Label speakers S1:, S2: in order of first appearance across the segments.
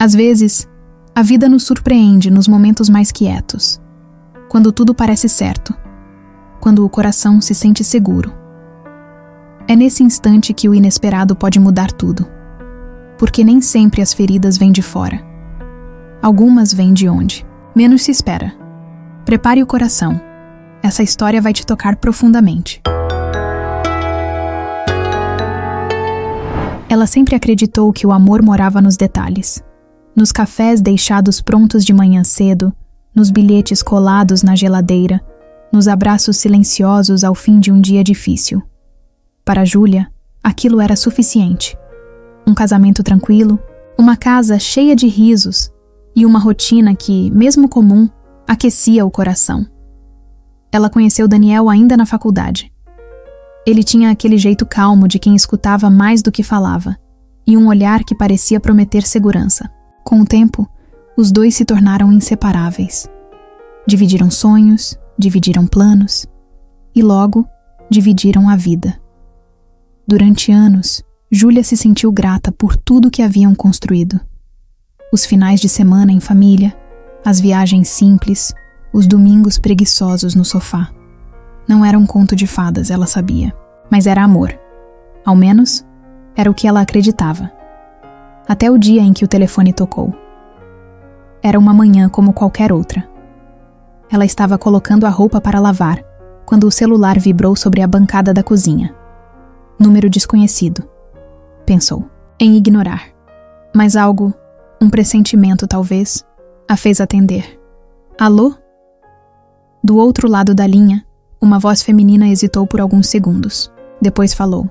S1: Às vezes, a vida nos surpreende nos momentos mais quietos, quando tudo parece certo, quando o coração se sente seguro. É nesse instante que o inesperado pode mudar tudo, porque nem sempre as feridas vêm de fora. Algumas vêm de onde menos se espera. Prepare o coração. Essa história vai te tocar profundamente. Ela sempre acreditou que o amor morava nos detalhes. Nos cafés deixados prontos de manhã cedo, nos bilhetes colados na geladeira, nos abraços silenciosos ao fim de um dia difícil. Para Júlia, aquilo era suficiente. Um casamento tranquilo, uma casa cheia de risos e uma rotina que, mesmo comum, aquecia o coração. Ela conheceu Daniel ainda na faculdade. Ele tinha aquele jeito calmo de quem escutava mais do que falava, e um olhar que parecia prometer segurança. Com o tempo, os dois se tornaram inseparáveis. Dividiram sonhos, dividiram planos, e logo, dividiram a vida. Durante anos, Júlia se sentiu grata por tudo que haviam construído. Os finais de semana em família, as viagens simples, os domingos preguiçosos no sofá. Não era um conto de fadas, ela sabia, mas era amor. Ao menos, era o que ela acreditava. Até o dia em que o telefone tocou. Era uma manhã como qualquer outra. Ela estava colocando a roupa para lavar, quando o celular vibrou sobre a bancada da cozinha. Número desconhecido. Pensou em ignorar. Mas algo, um pressentimento talvez, a fez atender. Alô? Do outro lado da linha, uma voz feminina hesitou por alguns segundos. Depois falou: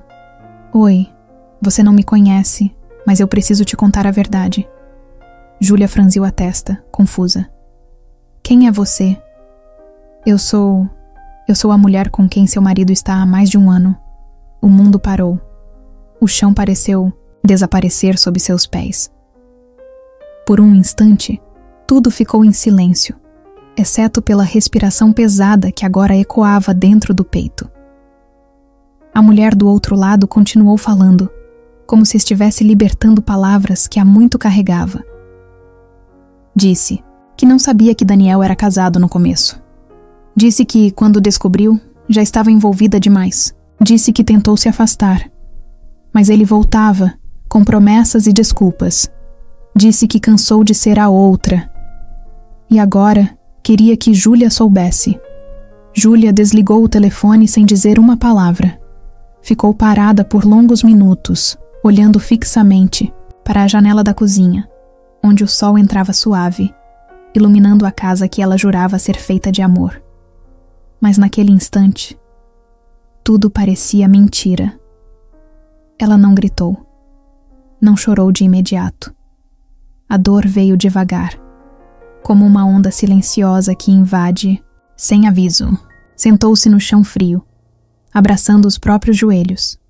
S1: Oi, você não me conhece, mas eu preciso te contar a verdade. Júlia franziu a testa, confusa. Quem é você? Eu sou a mulher com quem seu marido está há mais de um ano. O mundo parou. O chão pareceu desaparecer sob seus pés. Por um instante, tudo ficou em silêncio, exceto pela respiração pesada que agora ecoava dentro do peito. A mulher do outro lado continuou falando, como se estivesse libertando palavras que há muito carregava. Disse que não sabia que Daniel era casado no começo. Disse que, quando descobriu, já estava envolvida demais. Disse que tentou se afastar. Mas ele voltava, com promessas e desculpas. Disse que cansou de ser a outra. E agora, queria que Júlia soubesse. Júlia desligou o telefone sem dizer uma palavra. Ficou parada por longos minutos, olhando fixamente para a janela da cozinha, onde o sol entrava suave, iluminando a casa que ela jurava ser feita de amor. Mas naquele instante, tudo parecia mentira. Ela não gritou. Não chorou de imediato. A dor veio devagar, como uma onda silenciosa que invade, sem aviso. Sentou-se no chão frio, abraçando os próprios joelhos.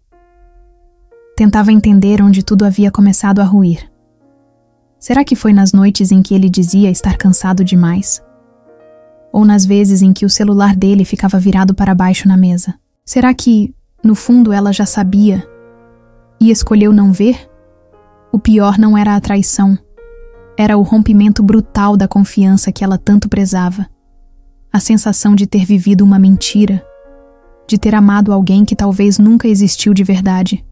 S1: Tentava entender onde tudo havia começado a ruir. Será que foi nas noites em que ele dizia estar cansado demais? Ou nas vezes em que o celular dele ficava virado para baixo na mesa? Será que, no fundo, ela já sabia e escolheu não ver? O pior não era a traição. Era o rompimento brutal da confiança que ela tanto prezava. A sensação de ter vivido uma mentira, de ter amado alguém que talvez nunca existiu de verdade.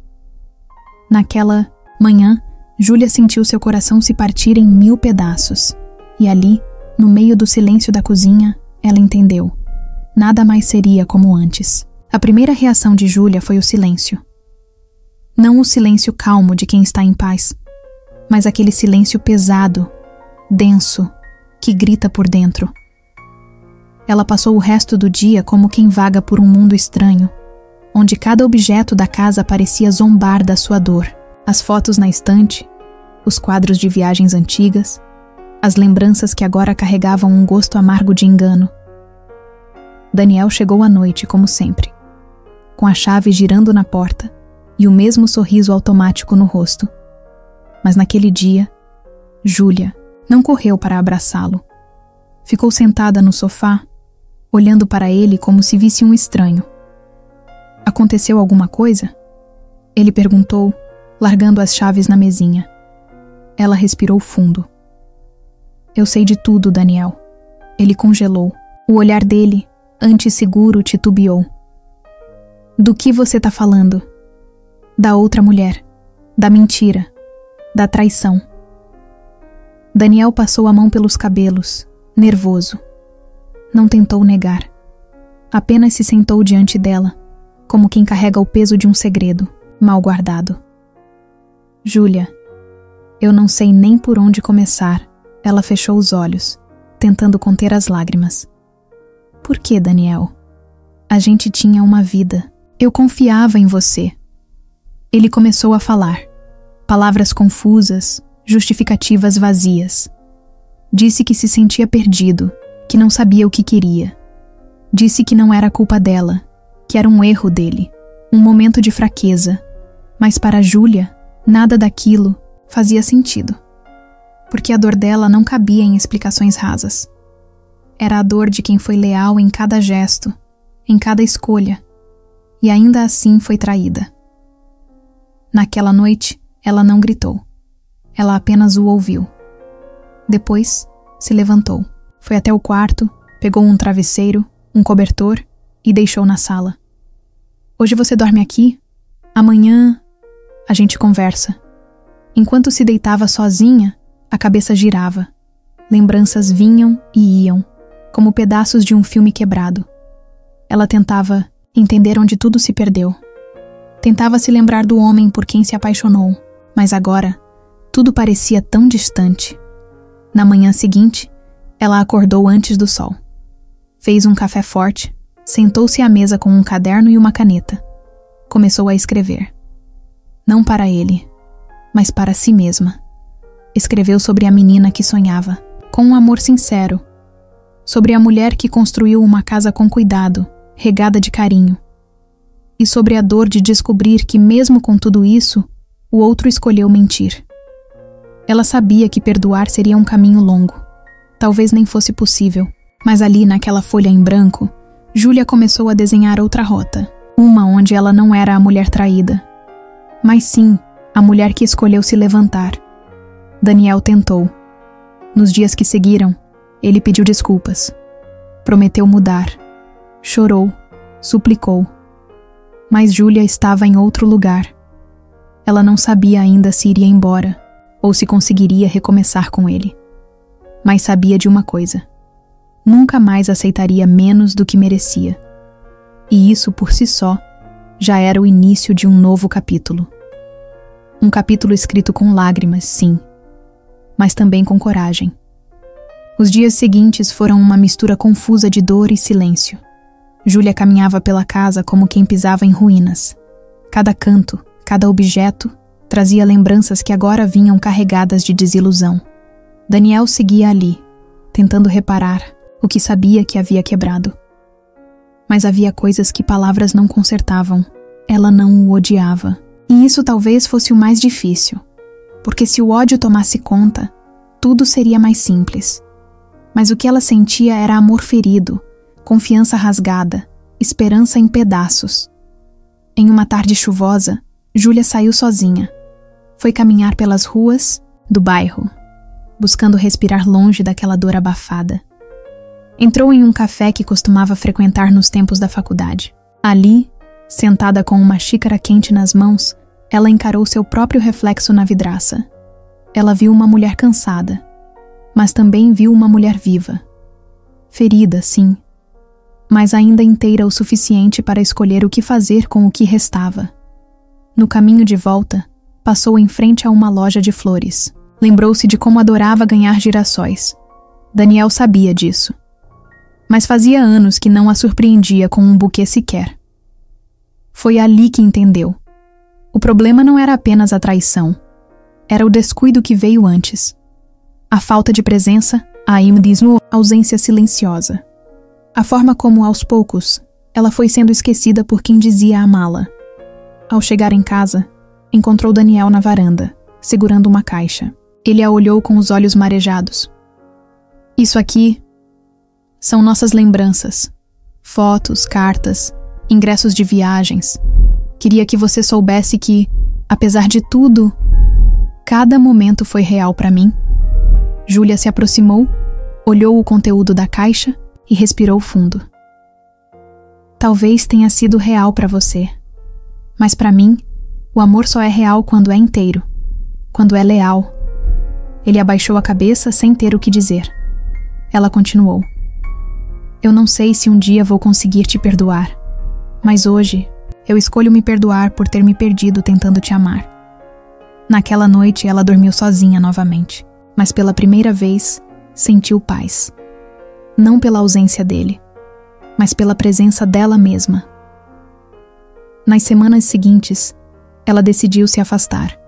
S1: Naquela manhã, Júlia sentiu seu coração se partir em 1000 pedaços. E ali, no meio do silêncio da cozinha, ela entendeu. Nada mais seria como antes. A primeira reação de Júlia foi o silêncio. Não o silêncio calmo de quem está em paz, mas aquele silêncio pesado, denso, que grita por dentro. Ela passou o resto do dia como quem vaga por um mundo estranho, onde cada objeto da casa parecia zombar da sua dor. As fotos na estante, os quadros de viagens antigas, as lembranças que agora carregavam um gosto amargo de engano. Daniel chegou à noite, como sempre, com a chave girando na porta e o mesmo sorriso automático no rosto. Mas naquele dia, Júlia não correu para abraçá-lo. Ficou sentada no sofá, olhando para ele como se visse um estranho. Aconteceu alguma coisa? Ele perguntou, largando as chaves na mesinha. Ela respirou fundo. Eu sei de tudo, Daniel. Ele congelou. O olhar dele, antes seguro, titubeou. Do que você tá falando? Da outra mulher. Da mentira. Da traição. Daniel passou a mão pelos cabelos, nervoso. Não tentou negar. Apenas se sentou diante dela, como quem carrega o peso de um segredo, mal guardado. Júlia, eu não sei nem por onde começar. Ela fechou os olhos, tentando conter as lágrimas. Por que, Daniel? A gente tinha uma vida. Eu confiava em você. Ele começou a falar. Palavras confusas, justificativas vazias. Disse que se sentia perdido, que não sabia o que queria. Disse que não era culpa dela, que era um erro dele, um momento de fraqueza. Mas para Júlia, nada daquilo fazia sentido. Porque a dor dela não cabia em explicações rasas. Era a dor de quem foi leal em cada gesto, em cada escolha, e ainda assim foi traída. Naquela noite, ela não gritou. Ela apenas o ouviu. Depois, se levantou. Foi até o quarto, pegou um travesseiro, um cobertor e deixou na sala. Hoje você dorme aqui? Amanhã a gente conversa. Enquanto se deitava sozinha, a cabeça girava. Lembranças vinham e iam, como pedaços de um filme quebrado. Ela tentava entender onde tudo se perdeu. Tentava se lembrar do homem por quem se apaixonou, mas agora tudo parecia tão distante. Na manhã seguinte, ela acordou antes do sol. Fez um café forte, sentou-se à mesa com um caderno e uma caneta. Começou a escrever. Não para ele, mas para si mesma. Escreveu sobre a menina que sonhava, com um amor sincero. Sobre a mulher que construiu uma casa com cuidado, regada de carinho. E sobre a dor de descobrir que, mesmo com tudo isso, o outro escolheu mentir. Ela sabia que perdoar seria um caminho longo. Talvez nem fosse possível, mas ali naquela folha em branco, Júlia começou a desenhar outra rota, uma onde ela não era a mulher traída, mas sim a mulher que escolheu se levantar. Daniel tentou. Nos dias que seguiram, ele pediu desculpas. Prometeu mudar. Chorou, suplicou. Mas Júlia estava em outro lugar. Ela não sabia ainda se iria embora, ou se conseguiria recomeçar com ele. Mas sabia de uma coisa. Nunca mais aceitaria menos do que merecia. E isso por si só já era o início de um novo capítulo. Um capítulo escrito com lágrimas, sim, mas também com coragem. Os dias seguintes foram uma mistura confusa de dor e silêncio. Júlia caminhava pela casa como quem pisava em ruínas. Cada canto, cada objeto, trazia lembranças que agora vinham carregadas de desilusão. Daniel seguia ali, tentando reparar o que sabia que havia quebrado. Mas havia coisas que palavras não consertavam. Ela não o odiava. E isso talvez fosse o mais difícil, porque se o ódio tomasse conta, tudo seria mais simples. Mas o que ela sentia era amor ferido, confiança rasgada, esperança em pedaços. Em uma tarde chuvosa, Júlia saiu sozinha. Foi caminhar pelas ruas do bairro, buscando respirar longe daquela dor abafada. Entrou em um café que costumava frequentar nos tempos da faculdade. Ali, sentada com uma xícara quente nas mãos, ela encarou seu próprio reflexo na vidraça. Ela viu uma mulher cansada, mas também viu uma mulher viva. Ferida, sim, mas ainda inteira o suficiente para escolher o que fazer com o que restava. No caminho de volta, passou em frente a uma loja de flores. Lembrou-se de como adorava ganhar girassóis. Daniel sabia disso. Mas fazia anos que não a surpreendia com um buquê sequer. Foi ali que entendeu. O problema não era apenas a traição. Era o descuido que veio antes. A falta de presença, a ausência silenciosa. A forma como, aos poucos, ela foi sendo esquecida por quem dizia amá-la. Ao chegar em casa, encontrou Daniel na varanda, segurando uma caixa. Ele a olhou com os olhos marejados. Isso aqui são nossas lembranças. Fotos, cartas, ingressos de viagens. Queria que você soubesse que, apesar de tudo... Cada momento foi real para mim. Júlia se aproximou, olhou o conteúdo da caixa e respirou fundo. Talvez tenha sido real para você, mas para mim, o amor só é real quando é inteiro, quando é leal. Ele abaixou a cabeça sem ter o que dizer. Ela continuou. Eu não sei se um dia vou conseguir te perdoar, mas hoje eu escolho me perdoar por ter me perdido tentando te amar. Naquela noite ela dormiu sozinha novamente, mas pela primeira vez sentiu paz. Não pela ausência dele, mas pela presença dela mesma. Nas semanas seguintes, ela decidiu se afastar.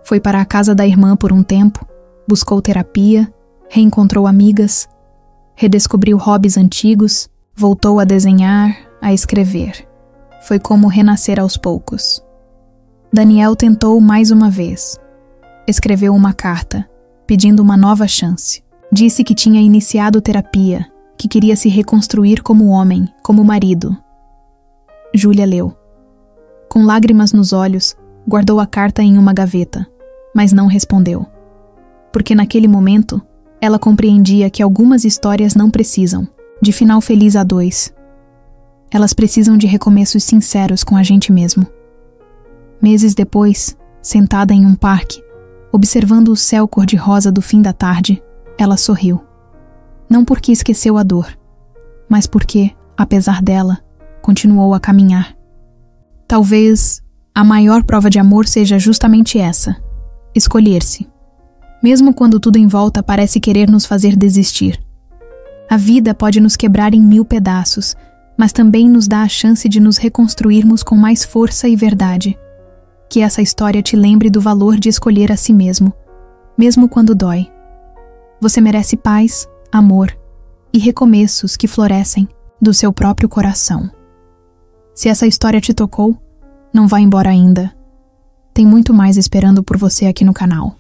S1: Foi para a casa da irmã por um tempo, buscou terapia, reencontrou amigas, redescobriu hobbies antigos, voltou a desenhar, a escrever. Foi como renascer aos poucos. Daniel tentou mais uma vez. Escreveu uma carta, pedindo uma nova chance. Disse que tinha iniciado terapia, que queria se reconstruir como homem, como marido. Júlia leu. Com lágrimas nos olhos, guardou a carta em uma gaveta, mas não respondeu. Porque naquele momento, ela compreendia que algumas histórias não precisam de final feliz a dois. Elas precisam de recomeços sinceros com a gente mesmo. Meses depois, sentada em um parque, observando o céu cor-de-rosa do fim da tarde, ela sorriu. Não porque esqueceu a dor, mas porque, apesar dela, continuou a caminhar. Talvez a maior prova de amor seja justamente essa: escolher-se. Mesmo quando tudo em volta parece querer nos fazer desistir. A vida pode nos quebrar em 1000 pedaços, mas também nos dá a chance de nos reconstruirmos com mais força e verdade. Que essa história te lembre do valor de escolher a si mesmo, mesmo quando dói. Você merece paz, amor e recomeços que florescem do seu próprio coração. Se essa história te tocou, não vá embora ainda. Tem muito mais esperando por você aqui no canal.